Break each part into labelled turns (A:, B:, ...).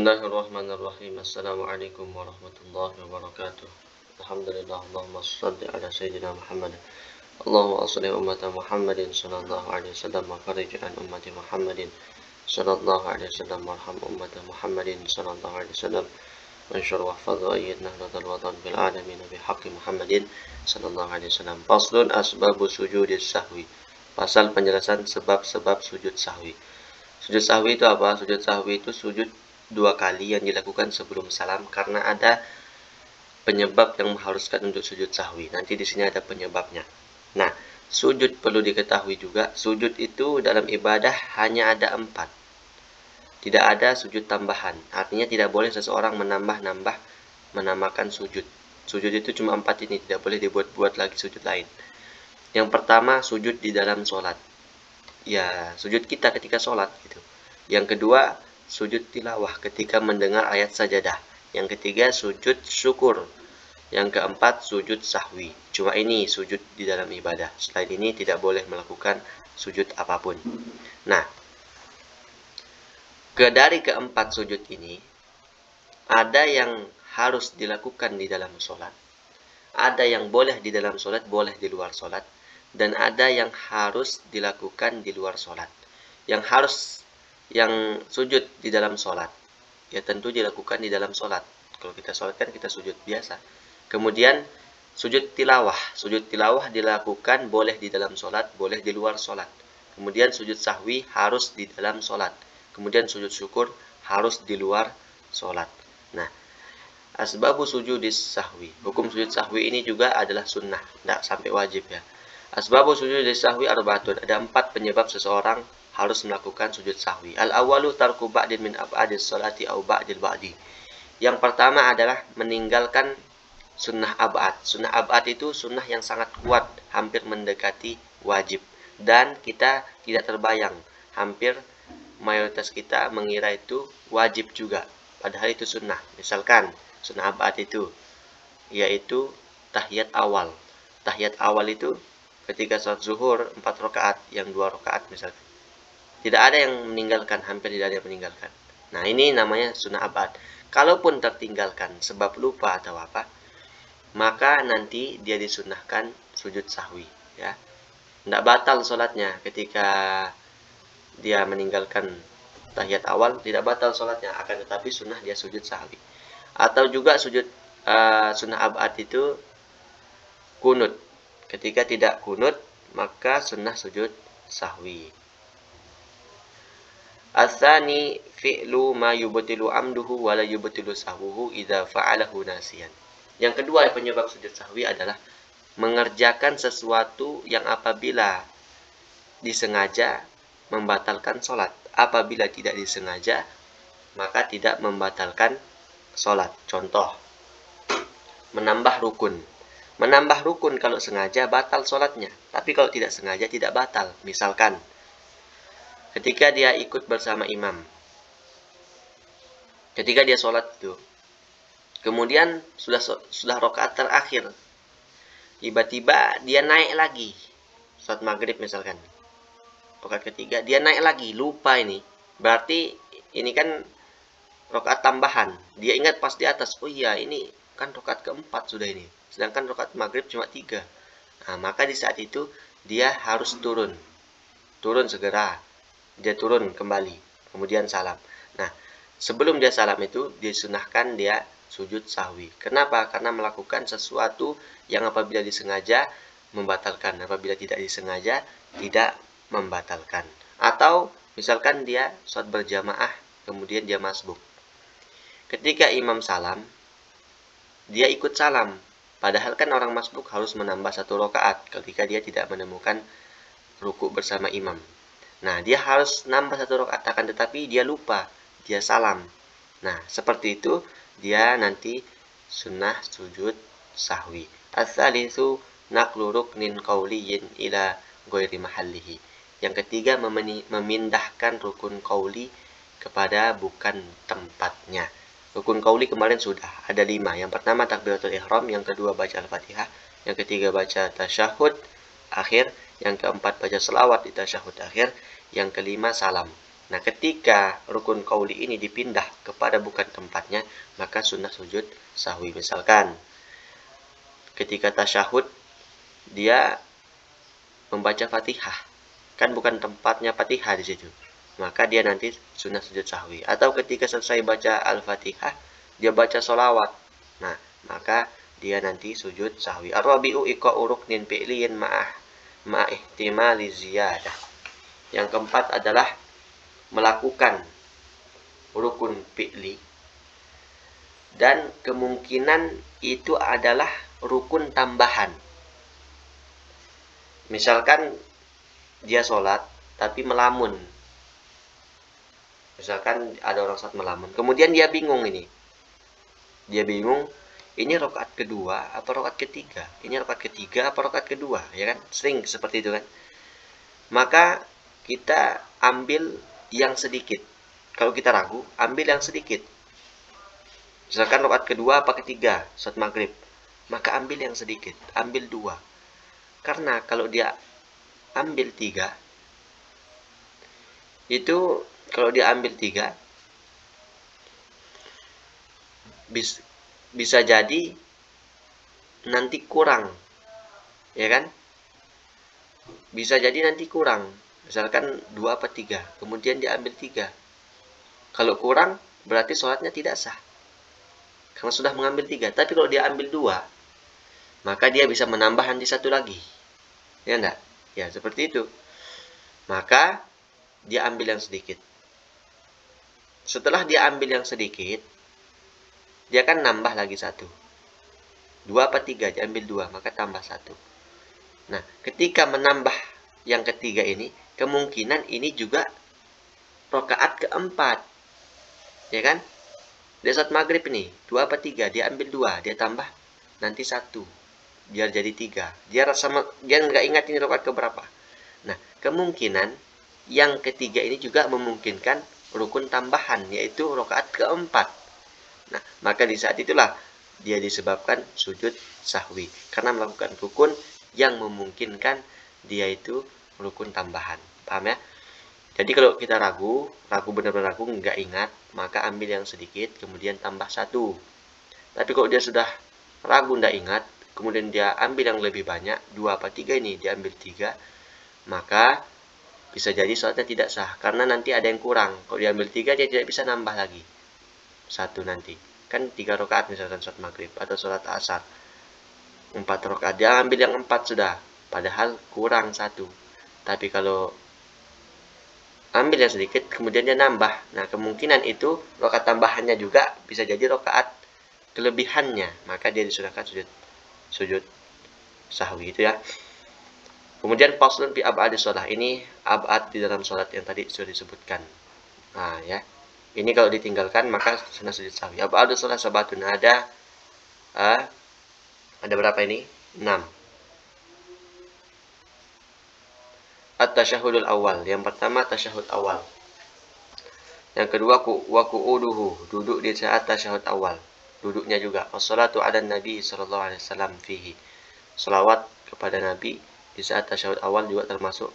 A: Bismillahirrahmanirrahim. Assalamualaikum warahmatullahi wabarakatuh. Alhamdulillah, Allahumma shalli ala sayyidina Muhammad. Allahumma asli ummata Muhammadin sallallahu alaihi wasallam wa farij an ummati Muhammadin sallallahu alaihi wasallam warham ummata Muhammadin sallallahu alaihi wasallam wanshur wahfaz wa ayyid nahdlatal watan bil alamin bihaqqi Muhammadin sallallahu alaihi wasallam. Faslun asbabu sujudis sahwi. Pasal penjelasan sebab-sebab sujud sahwi. Sujud sahwi itu apa? Sujud sahwi itu sujud dua kali yang dilakukan sebelum salam karena ada penyebab yang mengharuskan untuk sujud sahwi. Nanti di sini ada penyebabnya. Nah, sujud perlu diketahui juga, sujud itu dalam ibadah hanya ada 4. Tidak ada sujud tambahan. Artinya tidak boleh seseorang menambahkan sujud. Sujud itu cuma 4 ini, tidak boleh dibuat-buat lagi sujud lain. Yang pertama, sujud di dalam sholat. Ya, sujud kita ketika sholat gitu. Yang kedua, sujud tilawah ketika mendengar ayat sajadah. Yang ketiga, sujud syukur. Yang keempat, sujud sahwi. Cuma ini sujud di dalam ibadah. Selain ini tidak boleh melakukan sujud apapun. Nah, dari keempat sujud ini, ada yang harus dilakukan di dalam sholat. Ada yang boleh di dalam sholat, boleh di luar sholat. Dan ada yang harus dilakukan di luar sholat. Yang sujud di dalam sholat, ya tentu dilakukan di dalam sholat. Kalau kita sholat kan kita sujud biasa. Kemudian sujud tilawah. Sujud tilawah dilakukan boleh di dalam sholat, boleh di luar sholat. Kemudian sujud sahwi harus di dalam sholat. Kemudian sujud syukur harus di luar sholat. Nah, asbabu sujudis sahwi. Hukum sujud sahwi ini juga adalah sunnah, tidak sampai wajib ya. Asbabu sujudis sahwi arba'atun. Ada 4 penyebab seseorang harus melakukan sujud sahwi. Al-awwalu tarku ba'din min ab'adis sholati au ba'dil ba'di. Yang pertama adalah meninggalkan sunnah ab'ad. Sunnah ab'ad itu sunnah yang sangat kuat, hampir mendekati wajib. Dan kita tidak terbayang, hampir mayoritas kita mengira itu wajib juga. Padahal itu sunnah. Misalkan sunnah ab'ad itu, yaitu tahiyat awal. Tahiyat awal itu ketika sholat zuhur 4 rakaat, yang 2 rakaat misalkan. Tidak ada yang meninggalkan, hampir tidak ada yang meninggalkan. Nah, ini namanya sunnah abad. Kalaupun tertinggalkan sebab lupa atau apa, maka nanti dia disunnahkan sujud sahwi. Ya, tidak batal sholatnya ketika dia meninggalkan tahiyat awal, tidak batal sholatnya. Akan tetapi sunnah dia sujud sahwi. Atau juga sujud sunnah abad itu kunut. Ketika tidak kunut, maka sunnah sujud sahwi. Atsani fi'lu ma yubtilu amduhu wa la yubtilu sahwuhu idza fa'alahu nasiyan. Yang kedua penyebab sujud sahwi adalah mengerjakan sesuatu yang apabila disengaja membatalkan sholat. Apabila tidak disengaja, maka tidak membatalkan sholat. Contoh, menambah rukun. Menambah rukun kalau sengaja batal sholatnya. Tapi kalau tidak sengaja tidak batal. Misalkan, ketika dia ikut bersama imam, ketika dia sholat itu, kemudian sudah rakaat terakhir, tiba-tiba dia naik lagi, sholat maghrib misalkan, rakaat ketiga dia naik lagi, lupa ini, berarti ini kan rakaat tambahan. Dia ingat pas di atas, oh iya ini kan rakaat keempat sudah ini, sedangkan rakaat maghrib cuma 3. Nah, maka di saat itu dia harus turun segera. Dia turun kembali, kemudian salam. Nah, sebelum dia salam itu disunahkan dia sujud sahwi. Kenapa? Karena melakukan sesuatu yang apabila disengaja membatalkan, apabila tidak disengaja tidak membatalkan. Atau misalkan dia sholat berjamaah, kemudian dia masbuk. Ketika imam salam, dia ikut salam. Padahal kan orang masbuk harus menambah 1 rakaat ketika dia tidak menemukan ruku bersama imam. Nah, dia harus nambah 1 rakaat, akan tetapi dia lupa, dia salam. Nah, seperti itu dia nanti sunnah sujud sahwi. Ats-tsalitsu naqlu ruknin qauliyyin ila ghairi mahallihi. Yang ketiga, memindahkan rukun qauli kepada bukan tempatnya. Rukun qauli kemarin sudah ada 5. Yang pertama takbiratul ihram, yang kedua baca al-Fatihah, yang ketiga baca tasyahud akhir, yang keempat baca selawat di tasyahud akhir, yang kelima salam. Nah, ketika rukun qauli ini dipindah kepada bukan tempatnya, maka sunnah sujud sahwi. Misalkan ketika tasyahud dia membaca Fatihah, kan bukan tempatnya Fatihah di situ, maka dia nanti sunnah sujud sahwi. Atau ketika selesai baca Al-Fatihah, dia baca sholawat, nah maka dia nanti sujud sahwi. Ar-rabi'u iqa'u ruknin fi'liyin ma'ah ihtimali ziyadah. Yang keempat adalah melakukan rukun fi'li dan kemungkinan itu adalah rukun tambahan. Misalkan dia sholat tapi melamun. Misalkan ada orang sholat melamun, kemudian dia bingung ini. Dia bingung, ini rakaat kedua apa rakaat ketiga? Ini rakaat ketiga apa rakaat kedua? Ya kan? Sering seperti itu kan? Maka kita ambil yang sedikit. Kalau kita ragu, ambil yang sedikit. Misalkan rakaat kedua apa ketiga, salat maghrib. Maka ambil yang sedikit, ambil 2. Karena kalau dia ambil 3, itu kalau dia ambil 3, bisa jadi nanti kurang, ya kan? Bisa jadi nanti kurang. Misalkan 2 apa 3, kemudian dia ambil 3. Kalau kurang, berarti sholatnya tidak sah. Karena sudah mengambil 3. Tapi kalau dia ambil 2, maka dia bisa menambah nanti 1 lagi. Ya enggak? Ya, seperti itu. Maka, dia ambil yang sedikit. Setelah dia ambil yang sedikit, dia akan nambah lagi 1. 2 apa 3, dia ambil 2, maka tambah 1. Nah, ketika menambah yang ketiga ini, kemungkinan ini juga rakaat keempat. Ya kan? Dia salat maghrib ini, 2 apa 3, dia ambil 2, dia tambah nanti 1. Biar jadi 3. Dia nggak ingat ini rakaat keberapa. Nah, kemungkinan yang ketiga ini juga memungkinkan rukun tambahan, yaitu rakaat keempat. Nah, maka di saat itulah dia disebabkan sujud sahwi. Karena melakukan rukun yang memungkinkan dia itu rukun tambahan. Paham ya? Jadi kalau kita ragu benar-benar ragu, nggak ingat, maka ambil yang sedikit, kemudian tambah 1. Tapi kalau dia sudah ragu, nggak ingat, kemudian dia ambil yang lebih banyak, 2 apa 3 ini, dia ambil 3, maka bisa jadi sholatnya tidak sah. Karena nanti ada yang kurang. Kalau dia ambil 3, dia tidak bisa nambah lagi 1 nanti. Kan 3 rakaat misalkan sholat maghrib atau sholat asar. 4 rakaat, dia ambil yang 4 sudah. Padahal kurang 1. Tapi kalau ambil yang sedikit, kemudian dia nambah. Nah, kemungkinan itu rakaat tambahannya juga bisa jadi rakaat kelebihannya. Maka dia disunahkan sujud sahwi itu ya. Kemudian faslun fi ab'adi shalah. Ini ab'ad di dalam salat yang tadi sudah disebutkan. Nah, ya. Ini kalau ditinggalkan maka sunnah sujud sahwi. Ab'adu shalah sabatun, ada berapa ini? 6. At-tasyahudul awal. Yang pertama tasyahud awal. Yang kedua wa qu'uduhu, duduk di saat tasyahud awal. Duduknya juga. Wassalatu 'alan nabi sallallahu alaihi wasallam fihi. Selawat kepada Nabi di saat tasyahud awal juga termasuk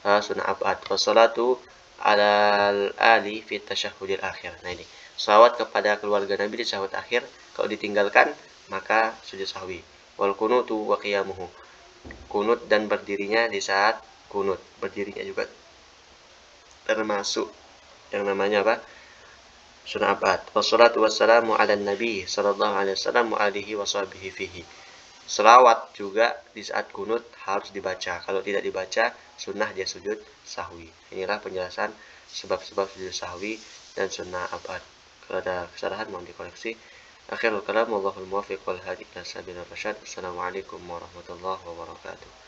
A: sunnah ab'ad. Wassalatu 'alal ali fi tasyahudil akhir. Nah ini, selawat kepada keluarga Nabi di tasyahud akhir, kalau ditinggalkan maka sujud sahwi. Wal kunutu wa qiyamuhu. Kunut dan berdirinya di saat kunut, berdirinya juga termasuk yang namanya apa? Sunnah ab'ad. Wassalatu wassalamu 'alan nabi sallallahu alaihi wasallam wa alihi washabihi fihi. Selawat juga di saat kunut harus dibaca. Kalau tidak dibaca, sunnah dia sujud sahwi. Inilah penjelasan sebab-sebab sujud sahwi dan sunnah ab'ad. Kalau ada kesalahan mohon dikoreksi. Akhirul kalam, wallahul muwaffiq wal hadi ila sabilir rasyad. Assalamualaikum warahmatullahi wabarakatuh.